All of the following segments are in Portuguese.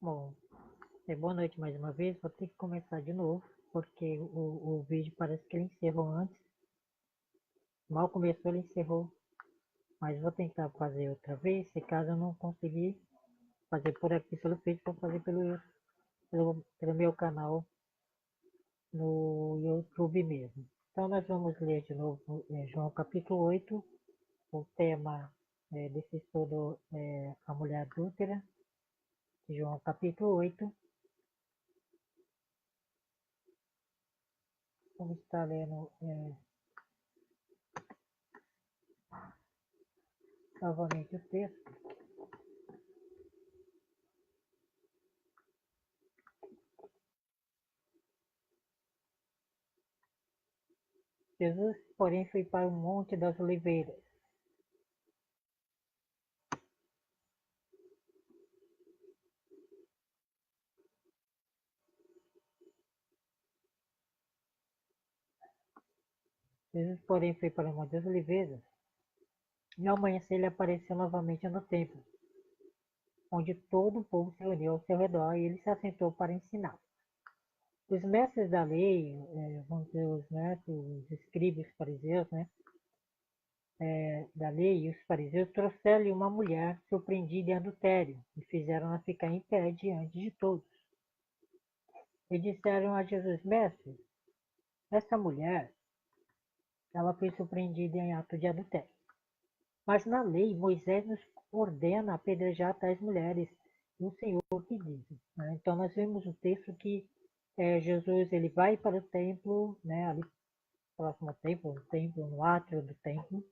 Bom, boa noite mais uma vez. Vou ter que começar de novo, porque o vídeo parece que ele encerrou antes. Mal começou, ele encerrou. Mas vou tentar fazer outra vez. Se caso eu não conseguir fazer por aqui pelo Face, vou fazer pelo meu canal no YouTube mesmo. Então nós vamos ler de novo João capítulo 8. O tema desse estudo é a mulher adúltera. João capítulo 8. Vamos estar lendo novamente o texto. Jesus, porém, foi para o Monte das Oliveiras. Jesus, porém, foi para o Monte das Oliveiras, e ao amanhecer ele apareceu novamente no templo, onde todo o povo se reuniu ao seu redor, e ele se assentou para ensinar. Os mestres da lei, vamos dizer, os mestres, os escribas, os fariseus, né, da lei, e os fariseus trouxeram-lhe uma mulher surpreendida em adultério, e fizeram-na ficar em pé diante de todos. E disseram a Jesus: Mestre, essa mulher, ela foi surpreendida em ato de adultério. Mas na lei, Moisés nos ordena apedrejar tais mulheres, e o Senhor que diz. Né? Então nós vemos o texto que Jesus ele vai para o templo, né, ali próximo ao templo, no átrio do templo,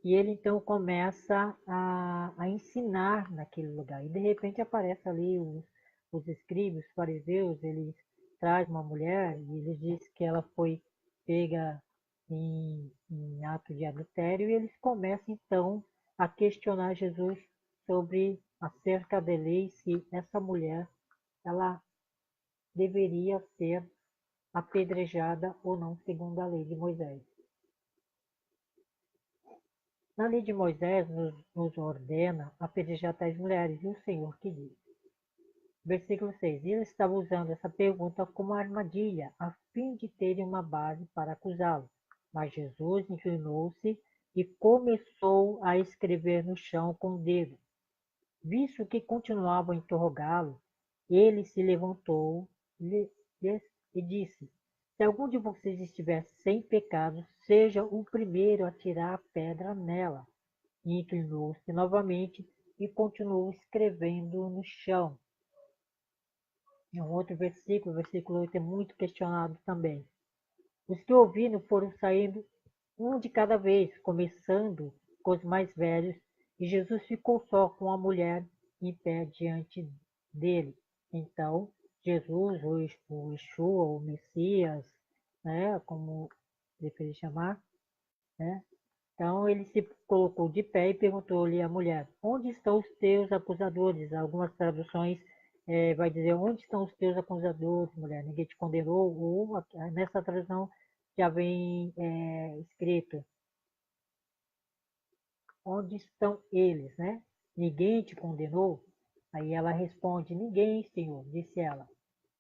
e ele então começa a ensinar naquele lugar. E de repente aparece ali os escribas, os fariseus, eles trazem uma mulher e eles dizem que ela foi pega em ato de adultério, e eles começam então a questionar Jesus sobre acerca da lei, se essa mulher ela deveria ser apedrejada ou não, segundo a lei de Moisés. Na lei de Moisés nos ordena apedrejar tais mulheres, e o Senhor que diz. Versículo 6. Ele estava usando essa pergunta como armadilha, a fim de terem uma base para acusá-lo. Mas Jesus inclinou-se e começou a escrever no chão com o dedo. Visto que continuavam a interrogá-lo, ele se levantou e disse: Se algum de vocês estiver sem pecado, seja o primeiro a tirar a pedra nela. E inclinou-se novamente e continuou escrevendo no chão. Um outro versículo, o versículo 8, é muito questionado também. Os que ouviram foram saindo um de cada vez, começando com os mais velhos, e Jesus ficou só com a mulher em pé diante dele. Então, Jesus, o Yeshua, o Messias, né, como prefere chamar, né? Então ele se colocou de pé e perguntou-lhe à mulher: Onde estão os teus acusadores? Algumas traduções vai dizer: Onde estão os teus acusadores, mulher? Ninguém te condenou? Ou nessa tradução já vem escrito: Onde estão eles, né? Ninguém te condenou? Aí ela responde: Ninguém, Senhor, disse ela.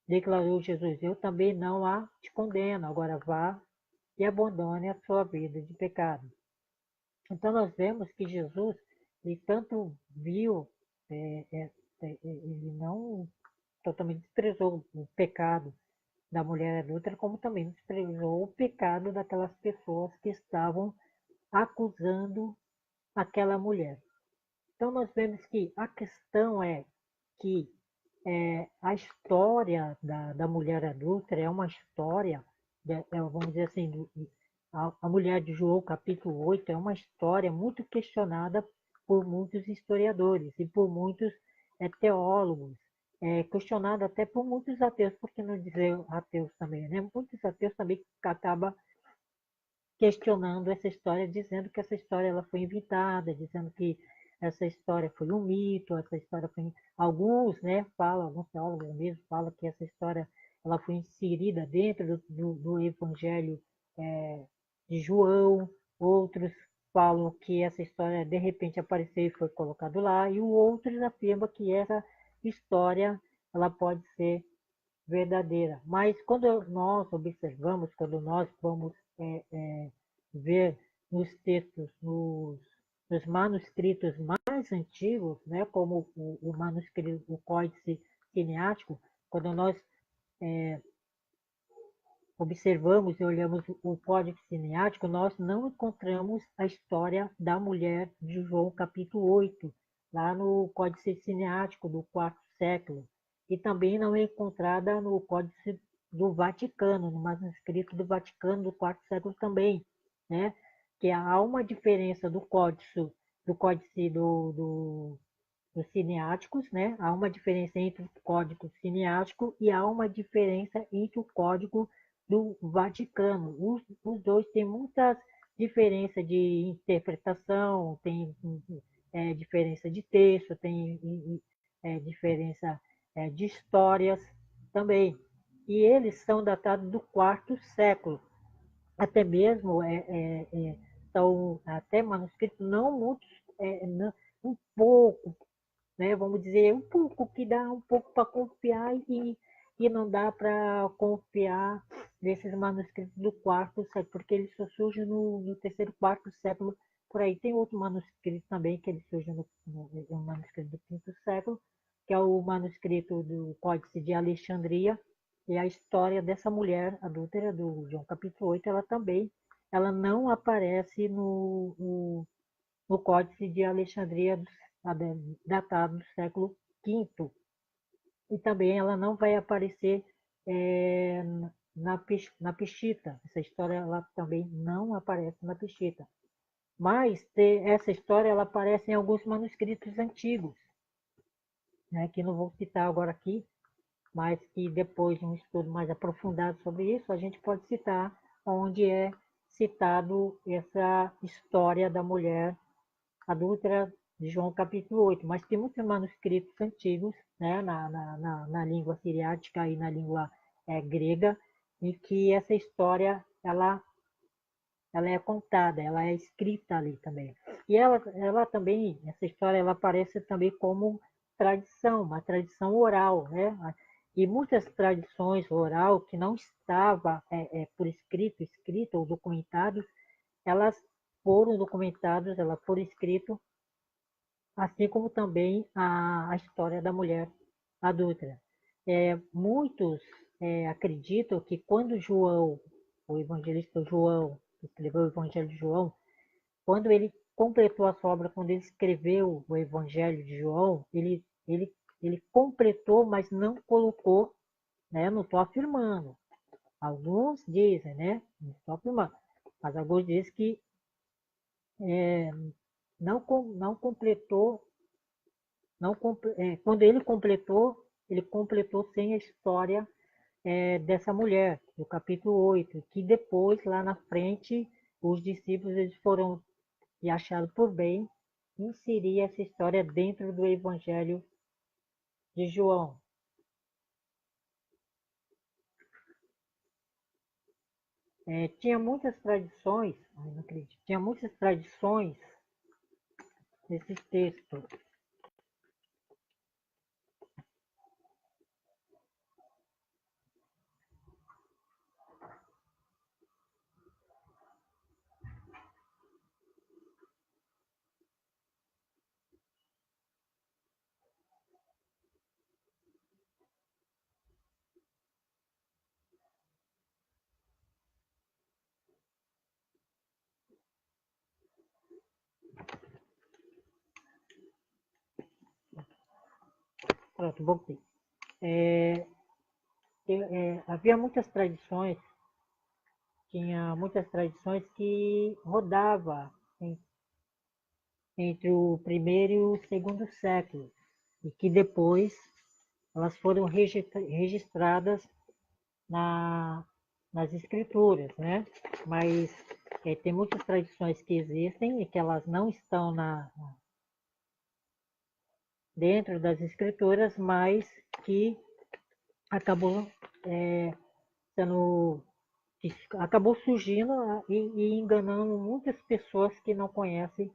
Declarou Jesus: Eu também não a te condeno. Agora vá e abandone a sua vida de pecado. Então nós vemos que Jesus, ele tanto viu, ele não totalmente desprezou o pecado da mulher adúltera, como também desprezou o pecado daquelas pessoas que estavam acusando aquela mulher. Então nós vemos que a questão é que a história da mulher adúltera é uma história, vamos dizer assim, a mulher de João, capítulo 8, é uma história muito questionada por muitos historiadores e por muitos teólogos, questionada até por muitos ateus, por que não dizer ateus também, né? Muitos ateus também acabam questionando essa história, dizendo que essa história ela foi inventada, dizendo que essa história foi um mito, essa história foi... Alguns, né, falam, alguns teólogos mesmo falam que essa história ela foi inserida dentro do Evangelho de João, outros falam que essa história de repente apareceu e foi colocado lá, e outros afirmam que essa história ela pode ser verdadeira. Mas quando nós observamos, quando nós vamos ver nos textos, nos manuscritos mais antigos, né, como o manuscrito, o Códice Cineático, quando nós observamos e olhamos o Códice Cineático, nós não encontramos a história da mulher de João capítulo 8, lá no Códice Cineático do quarto século, e também não é encontrada no Códice do Vaticano, no manuscrito do Vaticano do quarto século também, né? Que há uma diferença do códice dos cineáticos, né? Há uma diferença entre o código cineático e há uma diferença entre o código do Vaticano. Os dois têm muitas diferenças de interpretação, tem diferença de texto, tem diferença de histórias também. E eles são datados do quarto século. Até mesmo são até manuscritos não muitos, um pouco, né? Vamos dizer, um pouco que dá um pouco para confiar e não dá para confiar nesses manuscritos do quarto século, porque eles só surgem no terceiro, quarto século, por aí. Tem outro manuscrito também que ele surge no manuscrito do quinto século, que é o manuscrito do Códice de Alexandria, e a história dessa mulher adúltera do João capítulo 8, ela também ela não aparece no Códice de Alexandria datado do século V. E também ela não vai aparecer é, na Peshitta. Essa história ela também não aparece na Peshitta. Mas essa história ela aparece em alguns manuscritos antigos, né, que não vou citar agora aqui, mas que depois de um estudo mais aprofundado sobre isso, a gente pode citar onde é citado essa história da mulher adúltera de João capítulo 8, mas tem muitos manuscritos antigos, né, na língua siriática e na língua grega, em que essa história ela é contada, ela é escrita ali também. E ela também, essa história, ela aparece também como tradição, uma tradição oral, né? E muitas tradições oral que não estava por escrito ou documentado, elas foram documentadas, elas foram escritas, assim como também a história da mulher adúltera. Muitos acreditam que quando João, o evangelista João, que escreveu o Evangelho de João, quando ele completou a sua obra, quando ele escreveu o Evangelho de João, ele completou, mas não colocou, né? Não estou afirmando. Alguns dizem, né? Não estou afirmando. Mas alguns dizem que não completou. Não, quando ele completou sem a história dessa mulher, do capítulo 8, que depois, lá na frente, os discípulos eles foram e acharam por bem inserir essa história dentro do Evangelho de João. Tinha muitas tradições, ai, não acredito, tinha muitas tradições nesses textos. Pronto, voltei. Havia muitas tradições, tinha muitas tradições que rodava entre o primeiro e o segundo século, e que depois elas foram registradas na, nas escrituras, né? Mas tem muitas tradições que existem e que elas não estão dentro das escrituras, mas que acabou sendo que acabou surgindo e enganando muitas pessoas que não conhecem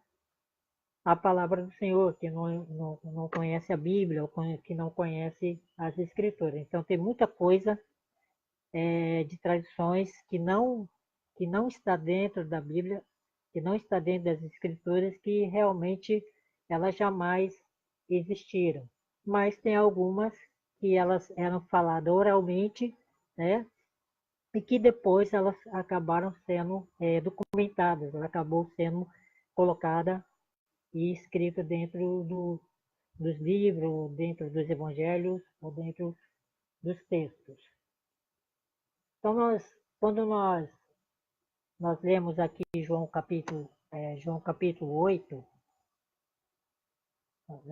a palavra do Senhor, que não conhece a Bíblia, ou que não conhece as Escrituras. Então tem muita coisa de tradições que não está dentro da Bíblia, que não está dentro das Escrituras, que realmente elas jamais existiram. Mas tem algumas que elas eram faladas oralmente, né? E que depois elas acabaram sendo documentadas, ela acabou sendo colocada e escrita dentro dos livros, dentro dos evangelhos ou dentro dos textos. Então, quando nós lemos aqui João capítulo 8,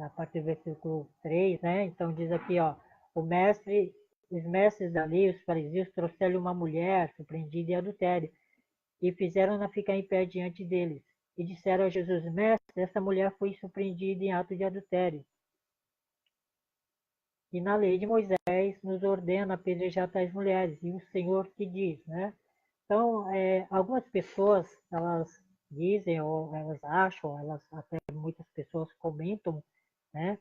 a partir do versículo 3, né? Então diz aqui, ó, os mestres da lei, os fariseus, trouxeram uma mulher surpreendida em adultério e fizeram-na ficar em pé diante deles. E disseram a Jesus, mestre, essa mulher foi surpreendida em ato de adultério. E na lei de Moisés nos ordena apedrejar tais mulheres. E o Senhor que diz, né? Então, algumas pessoas, elas dizem, ou elas acham, elas até muitas pessoas comentam, né?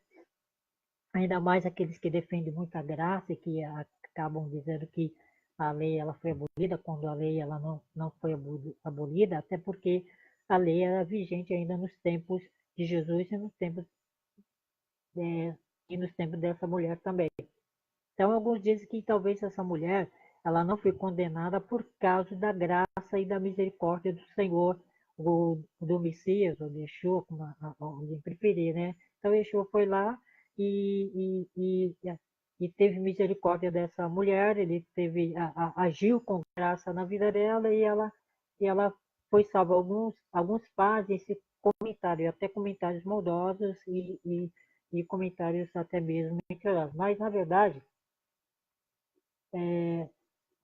Ainda mais aqueles que defendem muita graça e que acabam dizendo que a lei ela foi abolida, quando a lei ela não foi abolida, até porque a lei era vigente ainda nos tempos de Jesus e nos tempos dessa mulher também. Então, alguns dizem que talvez essa mulher ela não foi condenada por causa da graça e da misericórdia do Senhor, ou do Messias, ou de Yeshua, como alguém preferir, né? Então, Yeshua foi lá e teve misericórdia dessa mulher, ele agiu com graça na vida dela e ela foi salva. Alguns fazem esse comentário, até comentários maldosos e comentários até mesmo mentirosos. Mas, na verdade, é,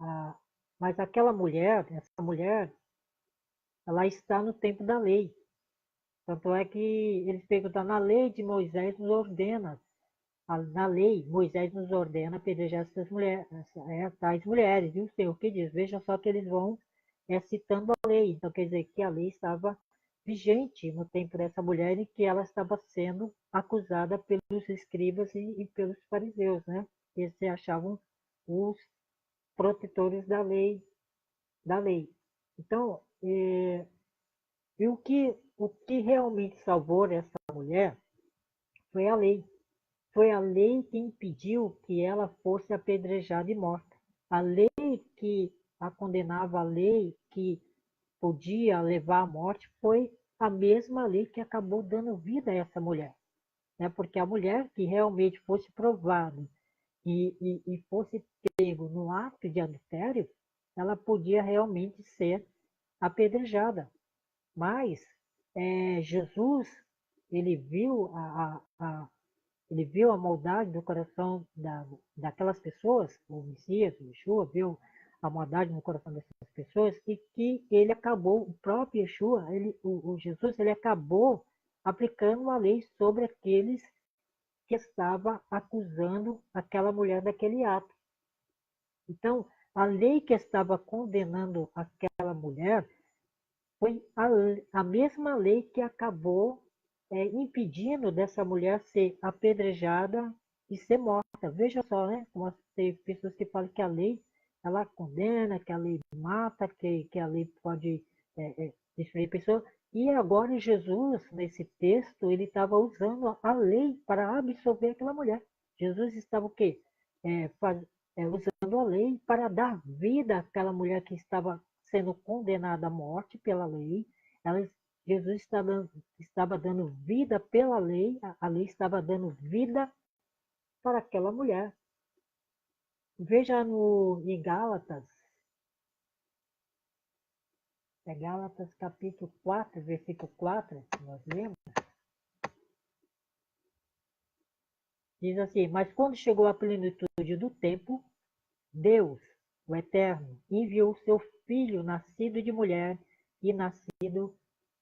a, mas aquela mulher, essa mulher, ela está no tempo da lei. Tanto é que eles perguntam, na lei de Moisés nos ordena, na lei, Moisés nos ordena apedrejar essas mulheres, tais mulheres. E o Senhor que diz, veja só que eles vão citando a lei. Então quer dizer que a lei estava vigente no tempo dessa mulher e que ela estava sendo acusada pelos escribas e pelos fariseus, né? Eles se achavam os protetores da lei. Então, e o que realmente salvou essa mulher foi a lei. Foi a lei que impediu que ela fosse apedrejada e morta. A lei que a condenava, a lei que podia levar à morte, foi a mesma lei que acabou dando vida a essa mulher. Né? Porque a mulher que realmente fosse provada e fosse pego no ato de adultério, ela podia realmente ser apedrejada. Mas Jesus, ele viu ele viu a maldade do coração daquelas pessoas, o Messias, o Yeshua, viu a maldade no coração dessas pessoas e que ele acabou, o próprio Yeshua, o Jesus, ele acabou aplicando uma lei sobre aqueles que estava acusando aquela mulher daquele ato. Então, a lei que estava condenando aquela mulher foi a mesma lei que acabou impedindo dessa mulher ser apedrejada e ser morta. Veja só, né? Como tem pessoas que falam que a lei ela condena, que a lei mata, que a lei pode destruir pessoas. E agora Jesus, nesse texto, ele estava usando a lei para absolver aquela mulher. Jesus estava o quê? Usando a lei para dar vida àquela mulher que estava sendo condenada à morte pela lei. Ela, Jesus estava dando vida pela lei, a lei estava dando vida para aquela mulher. Veja em Gálatas, Gálatas capítulo 4, versículo 4, nós lemos, diz assim, mas quando chegou a plenitude do tempo, Deus, o Eterno, enviou seu Filho, nascido de mulher e nascido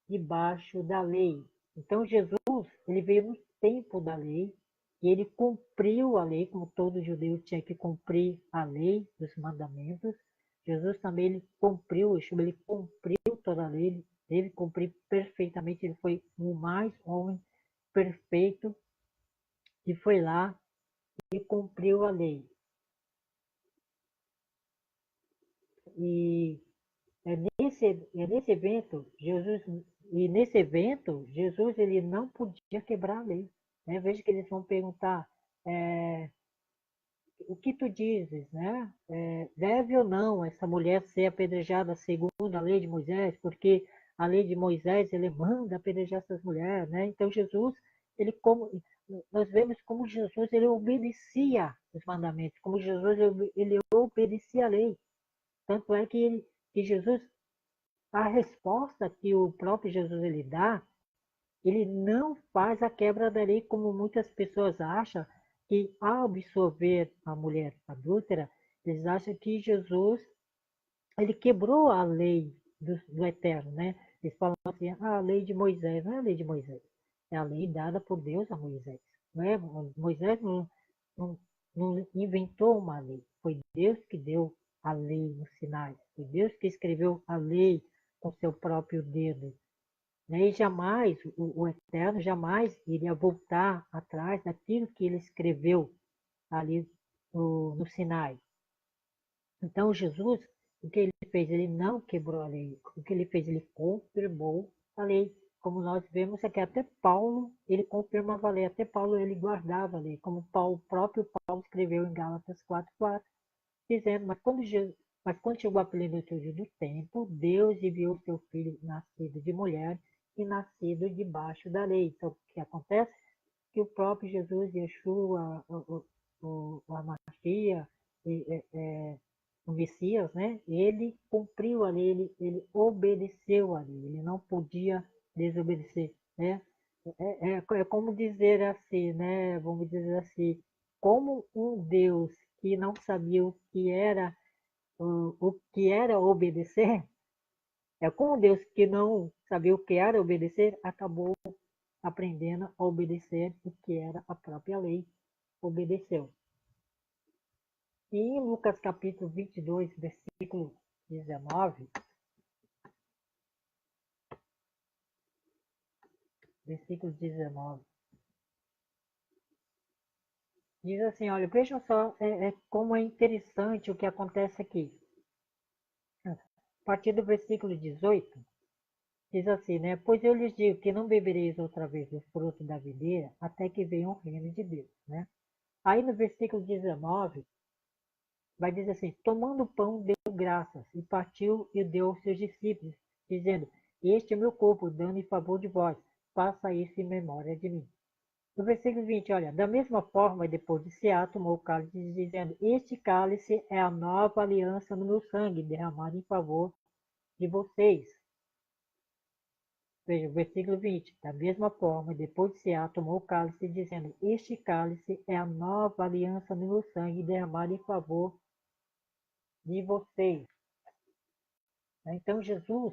debaixo da lei. Então Jesus, ele veio no tempo da lei e ele cumpriu a lei, como todo judeu tinha que cumprir a lei dos mandamentos, Jesus também ele cumpriu, ele cumpriu toda a lei, ele teve que cumprir perfeitamente, ele foi o mais homem perfeito que foi lá e cumpriu a lei. E nesse evento, Jesus ele não podia quebrar a lei. Né? Veja que eles vão perguntar, é, o que tu dizes, né? Deve ou não essa mulher ser apedrejada segundo a lei de Moisés? Porque a lei de Moisés, ele manda apedrejar essas mulheres, né? Então Jesus, ele como nós vemos como Jesus ele obedecia os mandamentos, como Jesus ele obedecia a lei. Tanto é que Jesus, a resposta que o próprio Jesus ele dá, ele não faz a quebra da lei como muitas pessoas acham, que ao absolver a mulher adúltera, eles acham que Jesus ele quebrou a lei do Eterno, né? Eles falam assim, a lei de Moisés, não é a lei de Moisés, é a lei dada por Deus a Moisés. Não é? Moisés não, não inventou uma lei, foi Deus que deu a lei no Sinai, foi Deus que escreveu a lei com seu próprio dedo. Né? E jamais, o Eterno jamais iria voltar atrás daquilo que ele escreveu ali no Sinai. Então, Jesus, o que ele fez? Ele não quebrou a lei. O que ele fez? Ele confirmou a lei. Como nós vemos aqui, até Paulo, ele confirmava a lei. Até Paulo, ele guardava a lei. Como o próprio Paulo escreveu em Gálatas 4:4, dizendo, mas quando chegou a plenitude do tempo, Deus enviou seu filho nascido de mulher e nascido debaixo da lei. Então, o que acontece? Que o próprio Jesus, Yeshua, a Machia, o Messias, né? Ele cumpriu a lei, ele obedeceu a lei, ele não podia desobedecer, né? É como dizer assim, né? Vamos dizer assim, como um Deus que não sabia o que era obedecer, é como um Deus que não sabia o que era obedecer, acabou aprendendo a obedecer o que era a própria lei, obedeceu. E em Lucas capítulo 22, versículo 19, versículo 19, diz assim, olha, vejam só como é interessante o que acontece aqui. A partir do versículo 18, diz assim, né? Pois eu lhes digo que não bebereis outra vez do fruto da videira até que venha o reino de Deus, né? Aí no versículo 19, vai dizer assim, tomando o pão, deu graças, e partiu e deu aos seus discípulos, dizendo, este é meu corpo, dando em favor de vós, faça isso em memória de mim. No versículo 20, olha, da mesma forma, depois de cear, tomou o cálice, dizendo, este cálice é a nova aliança no meu sangue, derramado em favor de vocês. Veja, o versículo 20, da mesma forma, depois de cear, tomou o cálice, dizendo, este cálice é a nova aliança no meu sangue, derramado em favor de vocês. Então, Jesus,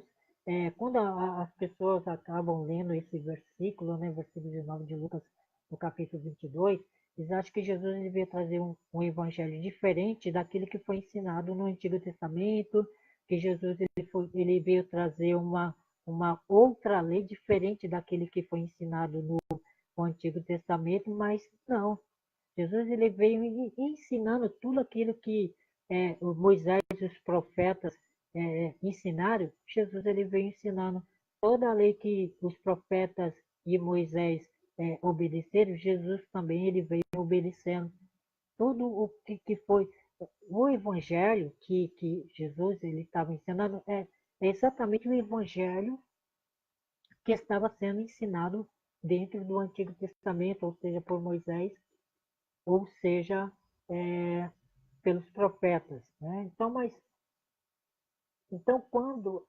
quando as pessoas acabam lendo esse versículo, né, versículo 19 de Lucas, no capítulo 22, eles acham que Jesus ele veio trazer um evangelho diferente daquilo que foi ensinado no Antigo Testamento, que Jesus ele veio trazer uma outra lei diferente daquele que foi ensinado no Antigo Testamento, mas não. Jesus ele veio ensinando tudo aquilo que Moisés e os profetas ensinaram. Jesus ele veio ensinando toda a lei que os profetas e Moisés obedeceram. Jesus também ele veio obedecendo tudo o que foi o evangelho que Jesus ele estava ensinando é exatamente o evangelho que estava sendo ensinado dentro do Antigo Testamento, ou seja, por Moisés, ou seja, pelos profetas. Né? Então quando,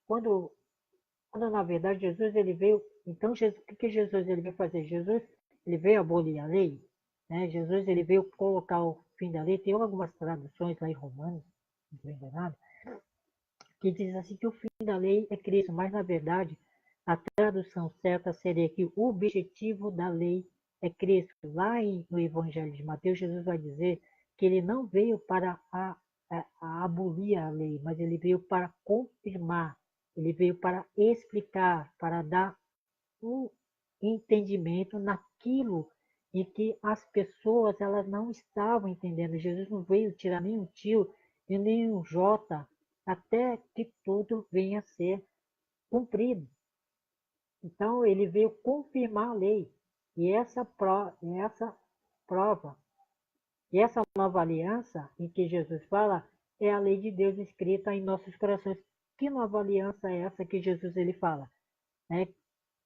quando na verdade Jesus ele veio, então Jesus, o que Jesus ele veio fazer? Jesus ele veio abolir a lei, né? Jesus ele veio colocar o fim da lei. Tem algumas traduções lá em Romanos, não estou enganado, que diz assim que o fim da lei é Cristo, mas na verdade a tradução certa seria que o objetivo da lei é Cristo. Lá no Evangelho de Mateus, Jesus vai dizer que ele não veio para a abolir a lei, mas ele veio para confirmar, ele veio para explicar, para dar um entendimento naquilo em que as pessoas elas não estavam entendendo. Jesus não veio tirar nem um tio e nem um jota até que tudo venha a ser cumprido. Então ele veio confirmar a lei. E essa prova, e essa nova aliança em que Jesus fala, é a lei de Deus escrita em nossos corações. Que nova aliança é essa que Jesus ele fala? Né?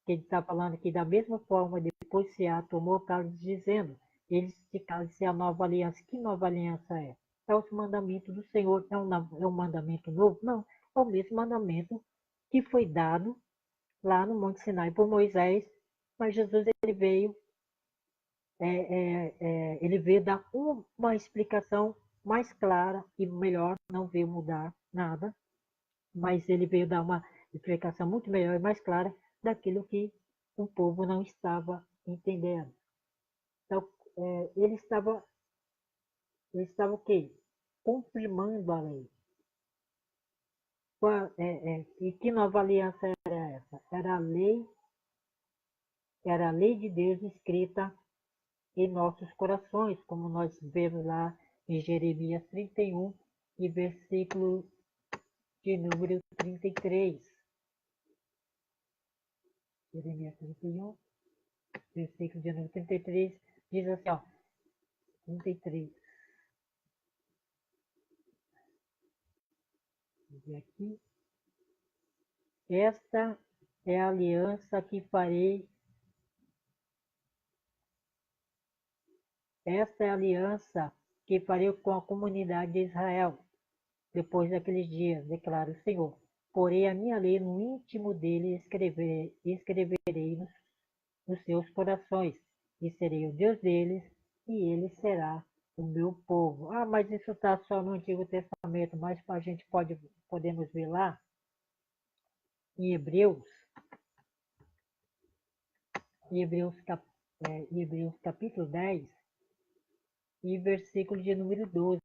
Que ele está falando que da mesma forma depois se tomou o cálice dizendo, este cálice é a nova aliança. Que nova aliança é? É o mandamento do Senhor. É um mandamento novo? Não, é o mesmo mandamento que foi dado lá no Monte Sinai por Moisés, mas Jesus ele veio dar uma explicação mais clara e melhor, não veio mudar nada, mas ele veio dar uma explicação muito melhor e mais clara daquilo que o povo não estava entendendo. Então, ele estava o quê? Confirmando a lei. E que nova aliança era essa? Era a lei de Deus escrita em nossos corações, como nós vemos lá em Jeremias 31 e versículo de número 33. Jeremias 31, versículo de número 33, diz assim, ó, 33. Diz aqui, esta é a aliança que farei, esta é a aliança que farei com a comunidade de Israel, depois daqueles dias, declara o Senhor. Porei a minha lei no íntimo dele e escreverei nos seus corações, e serei o Deus deles, e ele será o meu povo. Ah, mas isso está só no Antigo Testamento, mas a gente podemos ver lá em Hebreus capítulo 10 e versículo de número 12.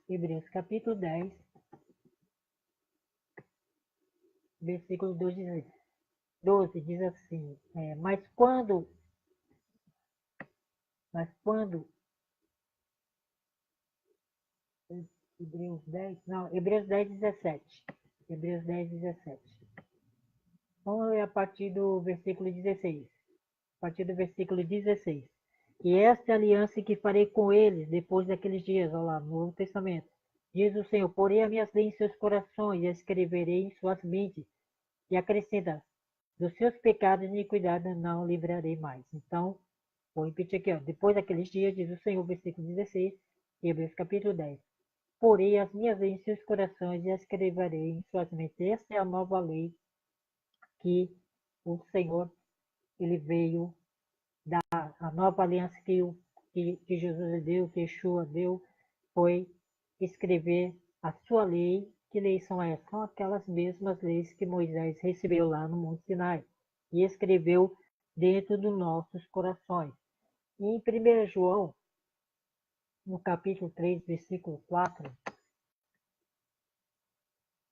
Hebreus capítulo 10, versículo 12 diz assim, mas quando Hebreus 10, 17. Hebreus 10, 17. Vamos ler a partir do versículo 16. A partir do versículo 16. E esta é a aliança que farei com eles depois daqueles dias, olha lá, no Novo Testamento. Diz o Senhor, porei as minhas leis em seus corações e as escreverei em suas mentes. E acrescenta, dos seus pecados e iniquidade não livrarei mais. Então, vou repetir aqui, ó, depois daqueles dias, diz o Senhor, versículo 16, Hebreus capítulo 10. Porei as minhas leis em seus corações e as escreverei em suas mentes. Esta é a nova lei que o Senhor ele veio dar. A nova aliança que Jesus deu, que Yeshua deu, foi escrever a sua lei. Que leis são essas? São aquelas mesmas leis que Moisés recebeu lá no Monte Sinai e escreveu dentro dos nossos corações. E em 1 João, no capítulo 3, versículo 4,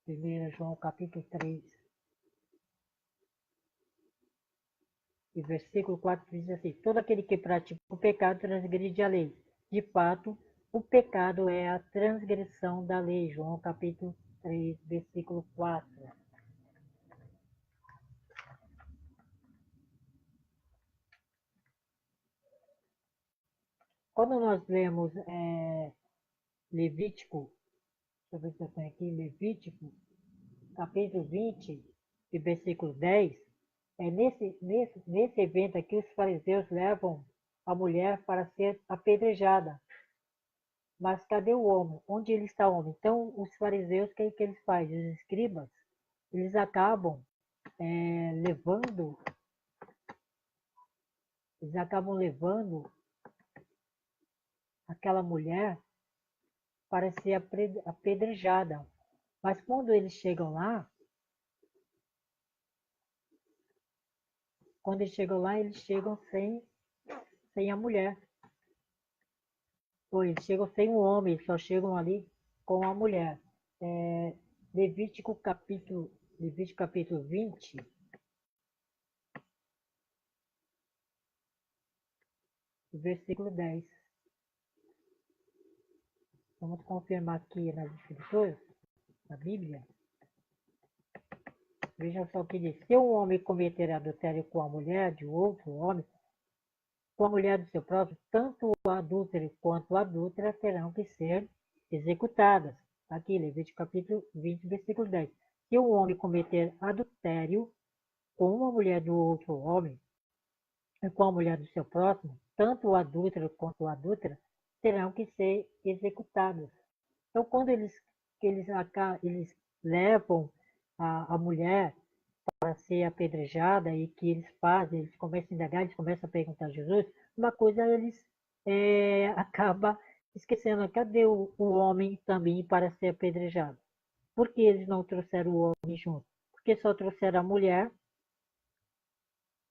1 João capítulo 3, e versículo 4 diz assim, todo aquele que pratica o pecado transgride a lei. De fato, o pecado é a transgressão da lei. João capítulo 3, versículo 4. Quando nós lemos Levítico, deixa eu ver se eu tenho aqui, Levítico, capítulo 20, e versículo 10, nesse evento aqui os fariseus levam a mulher para ser apedrejada. Mas cadê o homem? Onde ele está o homem? Então, os fariseus, o que eles fazem? Os escribas, eles acabam levando, aquela mulher para ser apedrejada. Mas quando eles chegam lá, eles chegam sem a mulher. Pois chegam sem um homem, só chegam ali com a mulher. É, Levítico capítulo 20, versículo 10. Vamos confirmar aqui nas escrituras, na Bíblia. Veja só o que diz. Se um homem cometer adultério com a mulher de outro homem, com a mulher do seu próprio, tanto o adúltero quanto a adúltera terão que ser executadas. Aqui, Levítico capítulo 20, versículo 10. Se um homem cometer adultério com uma mulher do outro homem, e com a mulher do seu próximo, tanto o adúltero quanto a adúltera terão que ser executados. Então, quando eles levam a mulher para ser apedrejada e que eles fazem, eles começam a indagar, eles começam a perguntar a Jesus, uma coisa eles acabam esquecendo, cadê o homem também para ser apedrejado? Por que eles não trouxeram o homem junto? Porque só trouxeram a mulher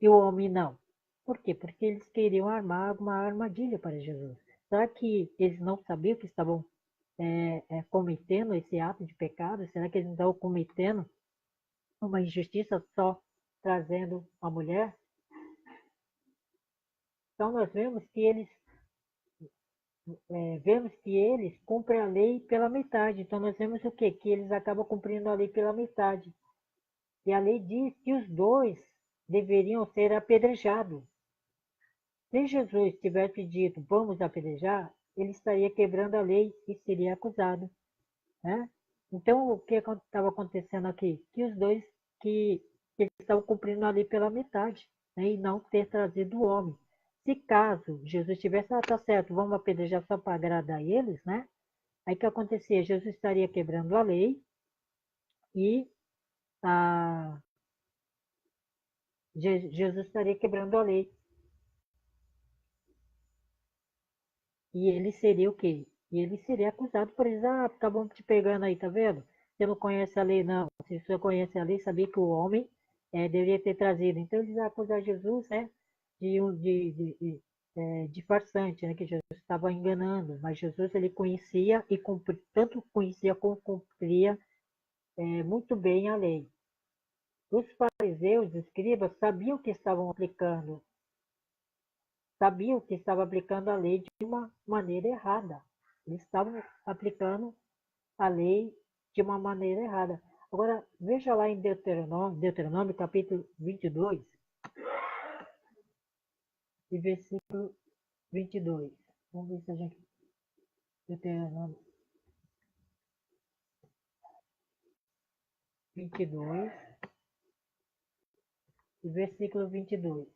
e o homem não. Por quê? Porque eles queriam armar uma armadilha para Jesus. Será que eles não sabiam que estavam cometendo esse ato de pecado? Será que eles não estavam cometendo uma injustiça só trazendo a mulher? Então nós vemos que eles cumprem a lei pela metade. Então nós vemos o quê? Que eles acabam cumprindo a lei pela metade. E a lei diz que os dois deveriam ser apedrejados. Se Jesus tivesse dito, vamos apedrejar, ele estaria quebrando a lei e seria acusado, né? Então, o que estava acontecendo aqui? Que os dois, que eles estavam cumprindo a lei pela metade, né? E não ter trazido o homem. Se caso Jesus tivesse, tá certo, vamos apedrejar só para agradar eles, né? Aí o que acontecia? Jesus estaria quebrando a lei e a, Jesus estaria quebrando a lei. E ele seria o quê? E ele seria acusado por eles. Ah, acabam te pegando aí, tá vendo? Você não conhece a lei, não. Se você conhece a lei, sabia que o homem deveria ter trazido. Então eles acusam Jesus, né? De farsante, né? Que Jesus estava enganando. Mas Jesus, ele conhecia e cumpria, tanto conhecia como cumpria muito bem a lei. Os fariseus, os escribas, sabiam que estavam aplicando a lei de uma maneira errada. Eles estavam aplicando a lei de uma maneira errada. Agora, veja lá em Deuteronômio capítulo 22, e versículo 22. Vamos ver se a gente... Deuteronômio 22, e versículo 22.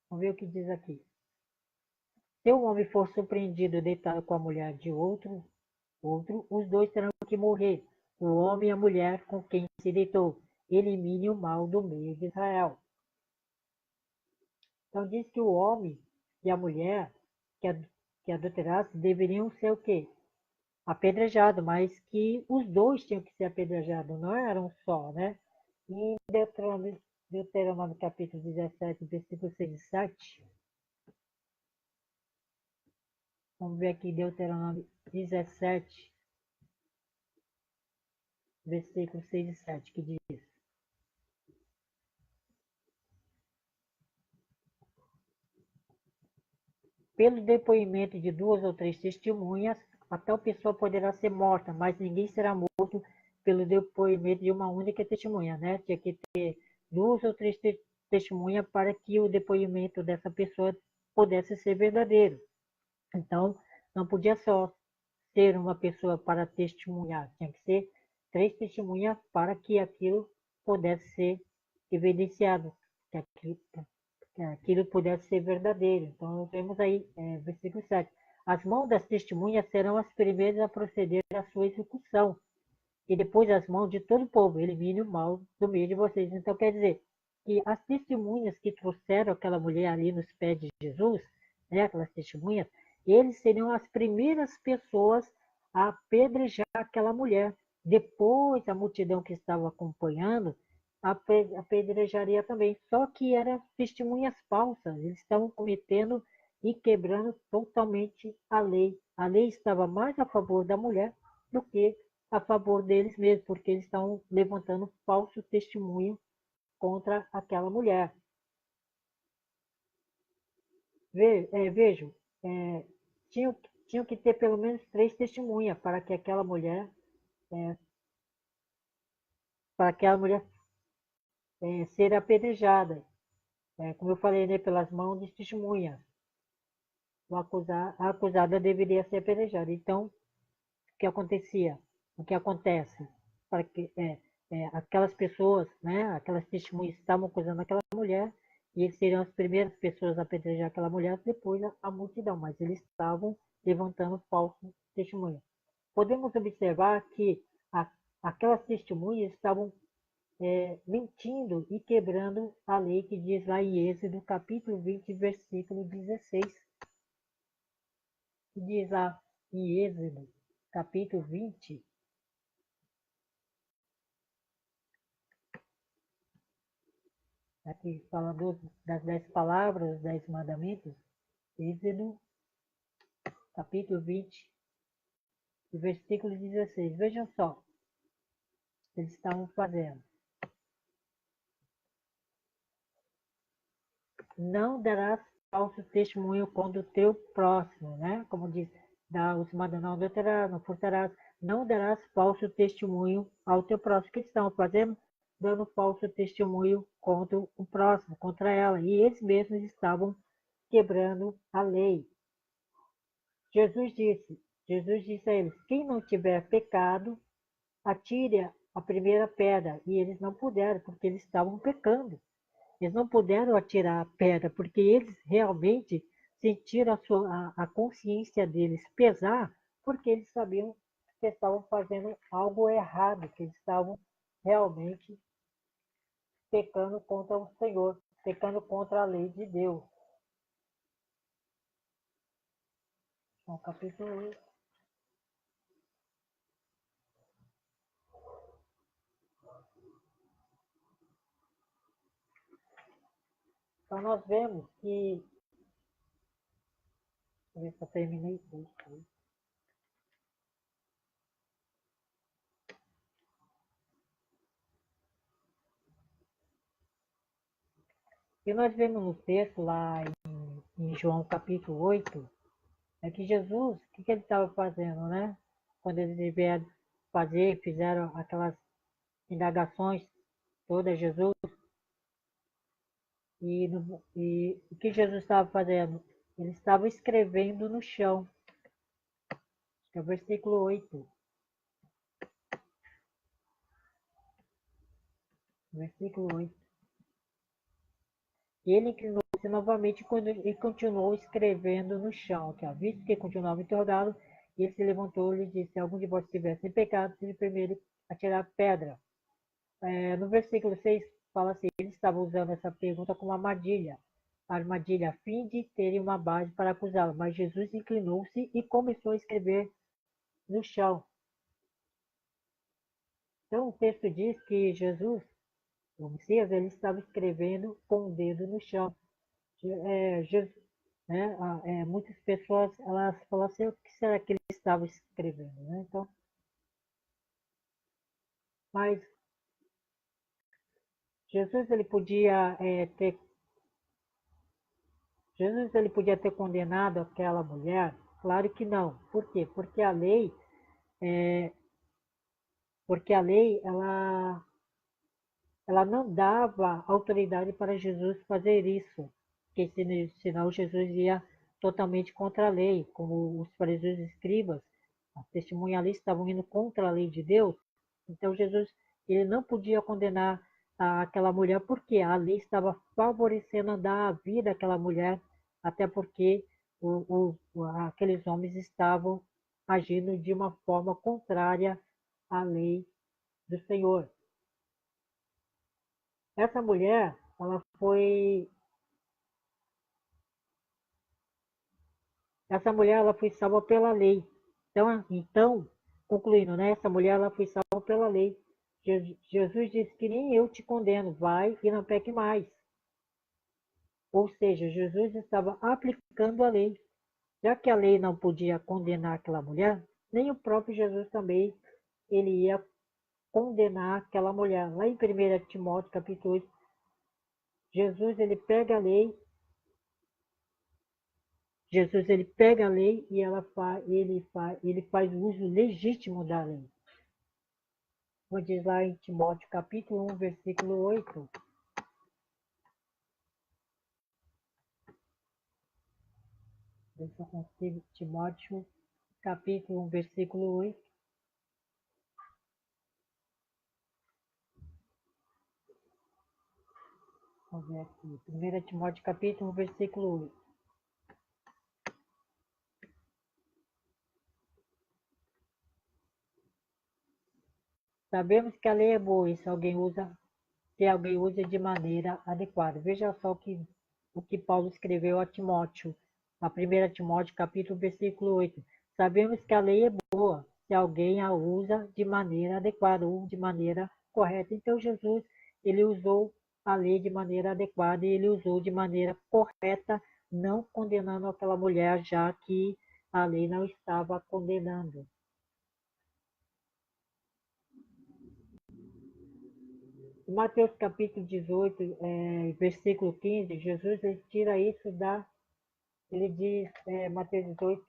Vamos ver o que diz aqui. Se um homem for surpreendido deitado com a mulher de outro, os dois terão que morrer, o homem e a mulher com quem se deitou. Elimine o mal do meio de Israel. Então diz que o homem e a mulher que adulterassem deveriam ser o quê? Apedrejados, mas que os dois tinham que ser apedrejados, não eram só, né? Em Deuteronômio capítulo 17, versículo 6 e 7, vamos ver aqui Deuteronômio 17, versículo 6 e 7, que diz: pelo depoimento de duas ou três testemunhas, a tal pessoa poderá ser morta, mas ninguém será morto pelo depoimento de uma única testemunha, né? Tinha que ter duas ou três testemunhas para que o depoimento dessa pessoa pudesse ser verdadeiro. Então, não podia só ser uma pessoa para testemunhar, tinha que ser três testemunhas para que aquilo pudesse ser evidenciado, que aquilo pudesse ser verdadeiro. Então, temos aí, versículo 7. As mãos das testemunhas serão as primeiras a proceder à sua execução, e depois as mãos de todo o povo. Elimine o mal do meio de vocês. Então, quer dizer, que as testemunhas que trouxeram aquela mulher ali nos pés de Jesus, né, aquelas testemunhas, eles seriam as primeiras pessoas a apedrejar aquela mulher. Depois, a multidão que estava acompanhando apedrejaria também. Só que eram testemunhas falsas, eles estavam cometendo e quebrando totalmente a lei. A lei estava mais a favor da mulher do que a favor deles mesmos, porque eles estavam levantando falso testemunho contra aquela mulher. Vejam, é, tinham, tinham que ter pelo menos 3 testemunhas para aquela mulher ser apedrejada, como eu falei, né, pelas mãos de testemunhas. A acusada deveria ser apedrejada. Então, o que acontecia? O que acontece? Para que aquelas pessoas, né, aquelas testemunhas estavam acusando aquela mulher, e eles seriam as primeiras pessoas a apedrejar aquela mulher, depois a multidão, mas eles estavam levantando falsos testemunhos. Podemos observar que aquelas testemunhas estavam mentindo e quebrando a lei que diz lá em Êxodo, capítulo 20, versículo 16. Que diz lá em Êxodo, capítulo 20, aqui falando das 10 palavras, dos 10 mandamentos, Êxodo, capítulo 20, versículo 16. Vejam só o que eles estavam fazendo. Não darás falso testemunho contra o teu próximo, né? Como diz, os mandamentos, não adulterarás, não furtarás, não darás falso testemunho ao teu próximo. O que eles estavam fazendo? Dando falso testemunho contra o próximo, contra ela. E eles mesmos estavam quebrando a lei. Jesus disse a eles, quem não tiver pecado, atire a primeira pedra. E eles não puderam, porque eles estavam pecando. Eles não puderam atirar a pedra, porque eles realmente sentiram a consciência deles pesar, porque eles sabiam que estavam fazendo algo errado, que eles estavam realmente pecando contra o Senhor, pecando contra a lei de Deus. Então, capítulo 8. Então, nós vemos que. Deixa eu ver se eu terminei isso. E nós vemos no texto lá em João capítulo 8, é que Jesus, o que ele estava fazendo, né? Quando eles vieram fizeram aquelas indagações todas a Jesus, e o que Jesus estava fazendo? Ele estava escrevendo no chão, que é o versículo 8. Versículo 8. E ele inclinou-se novamente e continuou escrevendo no chão. Que, visto que continuava interrogado, ele se levantou e lhe disse: se algum de vós tivesse pecado, seja primeiro a tirar pedra. No versículo 6 fala assim: ele estava usando essa pergunta como armadilha, a fim de terem uma base para acusá-lo. Mas Jesus inclinou-se e começou a escrever no chão. Então o texto diz que Jesus, o Messias, ele estava escrevendo com o dedo no chão. Jesus, né? Muitas pessoas elas falam assim: o que será que ele estava escrevendo? Né? Então, mas Jesus ele podia ter Jesus ele podia ter condenado aquela mulher? Claro que não. Por quê? Porque a lei ela não dava autoridade para Jesus fazer isso, porque senão Jesus ia totalmente contra a lei, como os fariseus e escribas, as testemunhalistas estavam indo contra a lei de Deus. Então Jesus ele não podia condenar aquela mulher porque a lei estava favorecendo a dar a vida àquela mulher, até porque aqueles homens estavam agindo de uma forma contrária à lei do Senhor. Essa mulher, ela foi salva pela lei. Então, concluindo, né? Essa mulher ela foi salva pela lei. Jesus disse que nem eu te condeno, vai e não peque mais. Ou seja, Jesus estava aplicando a lei. Já que a lei não podia condenar aquela mulher, nem o próprio Jesus também ele ia condenar aquela mulher. Lá em 1 Timóteo, capítulo 8, Jesus ele pega a lei e ele faz o uso legítimo da lei. Como diz lá em Timóteo, capítulo 1, versículo 8. Eu só consigo Timóteo, capítulo 1, versículo 8. Vamos ver aqui. 1 Timóteo, capítulo 1, versículo 8. Sabemos que a lei é boa e se alguém usa de maneira adequada. Veja só o que Paulo escreveu a Timóteo, a 1 Timóteo, capítulo, versículo 8. Sabemos que a lei é boa se alguém a usa de maneira adequada ou de maneira correta. Então Jesus, ele usou a lei de maneira adequada e ele usou de maneira correta, não condenando aquela mulher, já que a lei não estava condenando. Em Mateus capítulo 18, versículo 15, Jesus ele tira isso ele diz, Mateus 18,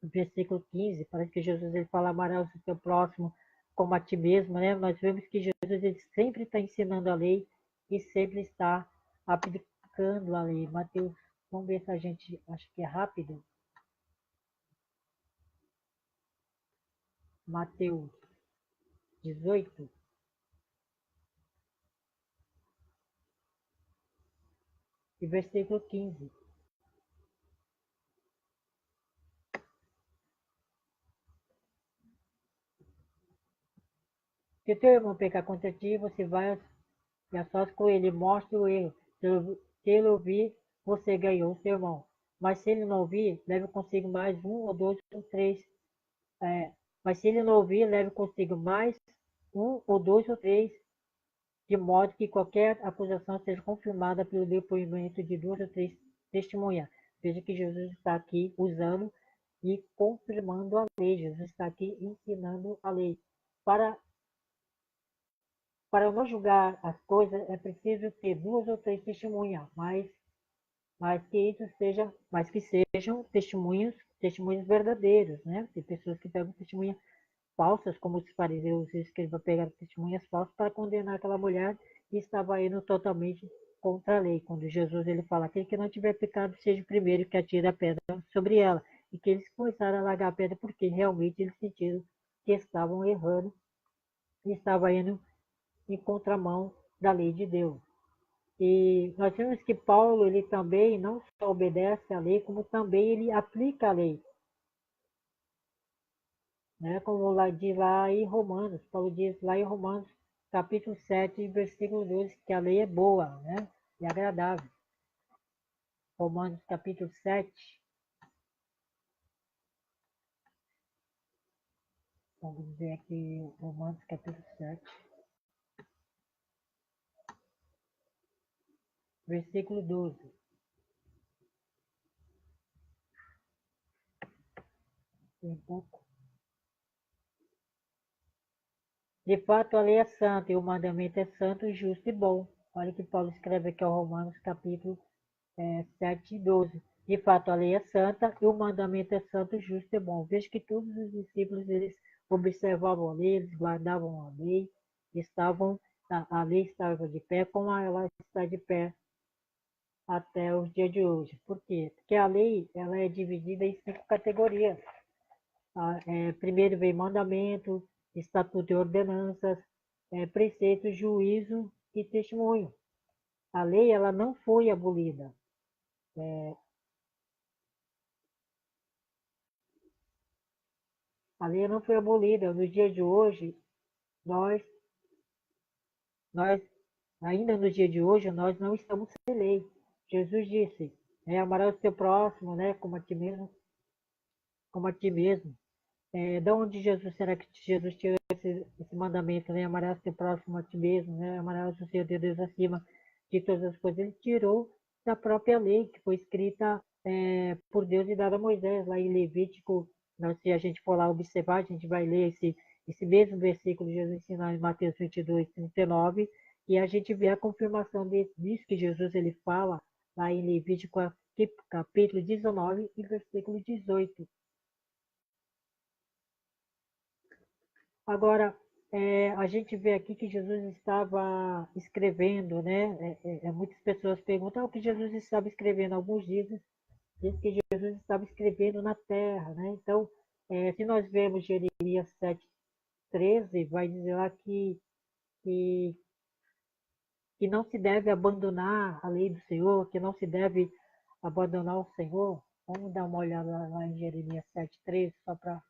versículo 15, parece que Jesus ele fala, amarás o teu próximo como a ti mesmo, né? Nós vemos que Jesus ele sempre está ensinando a lei e sempre está aplicando a lei. Mateus, vamos ver se a gente, acho que é rápido. Mateus 18, e versículo 15. Se teu irmão pecar contra ti, você vai e a sós com ele, mostre o erro. Se ele ouvir, você ganhou o seu irmão. Mas se ele não ouvir, leve consigo mais um ou dois ou três. É, mas se ele não ouvir, leve consigo mais um ou dois ou três, de modo que qualquer acusação seja confirmada pelo depoimento de duas ou três testemunhas. Veja que Jesus está aqui usando e confirmando a lei. Jesus está aqui ensinando a lei. Para Para não julgar as coisas, é preciso ter duas ou três testemunhas, mas que sejam testemunhos verdadeiros, né? Tem pessoas que pegam testemunhas falsas, como os fariseus e os escribas pegaram testemunhas falsas para condenar aquela mulher e estava indo totalmente contra a lei. Quando Jesus ele fala, aquele que não tiver pecado seja o primeiro que atira a pedra sobre ela. E que eles começaram a largar a pedra porque realmente eles sentiram que estavam errando e estavam indo em contramão da lei de Deus. E nós vemos que Paulo, ele também não só obedece à lei, como também ele aplica a lei. Né? Como lá diz lá em Romanos, Paulo diz lá em Romanos, capítulo 7, versículo 12, que a lei é boa, né? E agradável. Romanos capítulo 7, vamos dizer aqui, Romanos capítulo 7, versículo 12. Um pouco. De fato, a lei é santa e o mandamento é santo, justo e bom. Olha o que Paulo escreve aqui ao Romanos, capítulo 7 e 12. De fato, a lei é santa e o mandamento é santo, justo e bom. Veja que todos os discípulos eles observavam a lei, eles guardavam a lei, a lei estava de pé, como ela está de pé até os dias de hoje. Por quê? Porque a lei ela é dividida em 5 categorias. Primeiro vem mandamento, estatuto e ordenanças, preceito, juízo e testemunho. A lei ela não foi abolida. A lei não foi abolida. Nos dias de hoje, nós, nós ainda nos dias de hoje, nós não estamos sem lei. Jesus disse, amarás o teu próximo, né, como a ti mesmo, como a ti mesmo. Da onde Jesus, será que Jesus tirou esse mandamento, né? Amarás teu próximo a ti mesmo, né? Amarás o Senhor teu Deus acima de todas as coisas. Ele tirou da própria lei que foi escrita por Deus e dada a Moisés, lá em Levítico. Se a gente for lá observar, a gente vai ler esse mesmo versículo de Jesus ensina em Mateus 22, 39, e a gente vê a confirmação disso que Jesus ele fala lá em Levítico capítulo 19 e versículo 18. Agora, a gente vê aqui que Jesus estava escrevendo, né? Muitas pessoas perguntam o que Jesus estava escrevendo. Alguns dizem que Jesus estava escrevendo na terra, né? Então, se nós vemos Jeremias 7:13, vai dizer lá que, que não se deve abandonar a lei do Senhor, que não se deve abandonar o Senhor. Vamos dar uma olhada lá em Jeremias 7:13, só para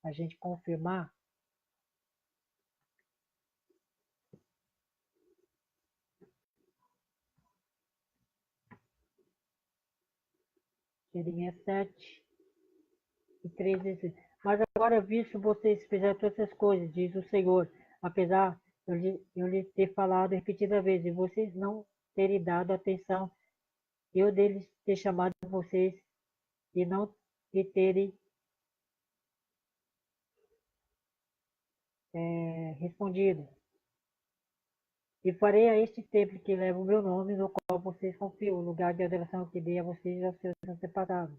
a gente confirmar. Jeremias 7:13. Mas agora, visto vocês fizeram todas essas coisas, diz o Senhor, apesar de eu lhes ter falado repetidas vezes, e vocês não terem dado atenção, eu deles ter chamado vocês e não e terem respondido. E farei a este templo que leva o meu nome, no qual vocês confiam, o lugar de adoração que dei a vocês e aos seus antepassados.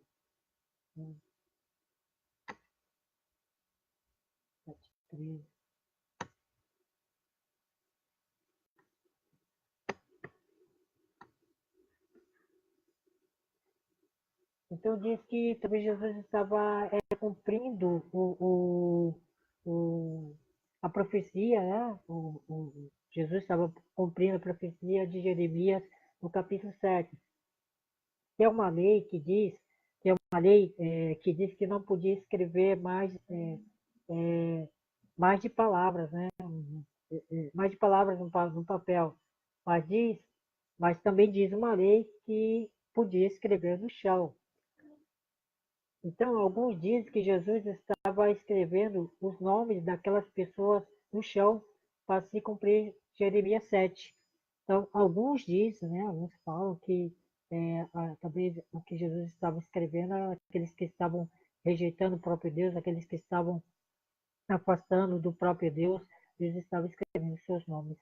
7:13. Então diz que também Jesus estava cumprindo a profecia, né? Jesus estava cumprindo a profecia de Jeremias no capítulo 7. Que é uma lei que diz, que diz que não podia escrever mais de palavras, né? Mais de palavras no papel. Mas diz, mas também diz uma lei que podia escrever no chão. Então, alguns dizem que Jesus estava escrevendo os nomes daquelas pessoas no chão para se cumprir Jeremias 7. Então, alguns dizem, né, alguns falam que talvez o que Jesus estava escrevendo era aqueles que estavam rejeitando o próprio Deus, aqueles que estavam afastando do próprio Deus, Deus estava escrevendo seus nomes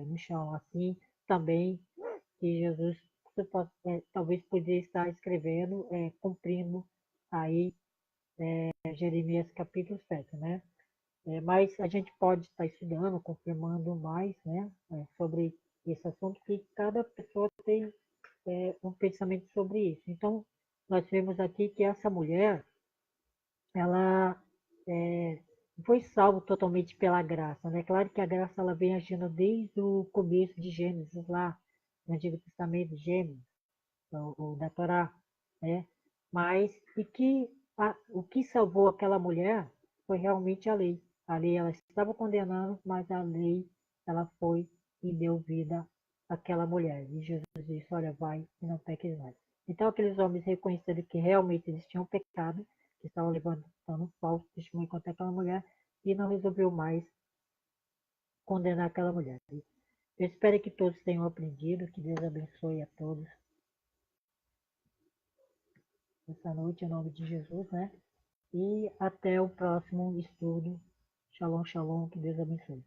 no chão. Assim, também que Jesus talvez poderia estar escrevendo, cumprindo aí Jeremias capítulo 7, né? Mas a gente pode estar estudando, confirmando mais, né, sobre esse assunto, que cada pessoa tem um pensamento sobre isso. Então, nós vemos aqui que essa mulher, ela é, foi salva totalmente pela graça, né? Claro que a graça ela vem agindo desde o começo de Gênesis, lá no Antigo Testamento, Gênesis, ou da Torá, né? Mas o que salvou aquela mulher foi realmente a lei. A lei ela estava condenando, mas a lei ela foi e deu vida àquela mulher. E Jesus disse: olha, vai e não peques mais. Então aqueles homens reconheceram que realmente eles tinham pecado, que estavam levantando um falso testemunho contra aquela mulher e não resolveu mais condenar aquela mulher. Eu espero que todos tenham aprendido, que Deus abençoe a todos essa noite, em nome de Jesus, né? E até o próximo estudo. Shalom, shalom, que Deus abençoe.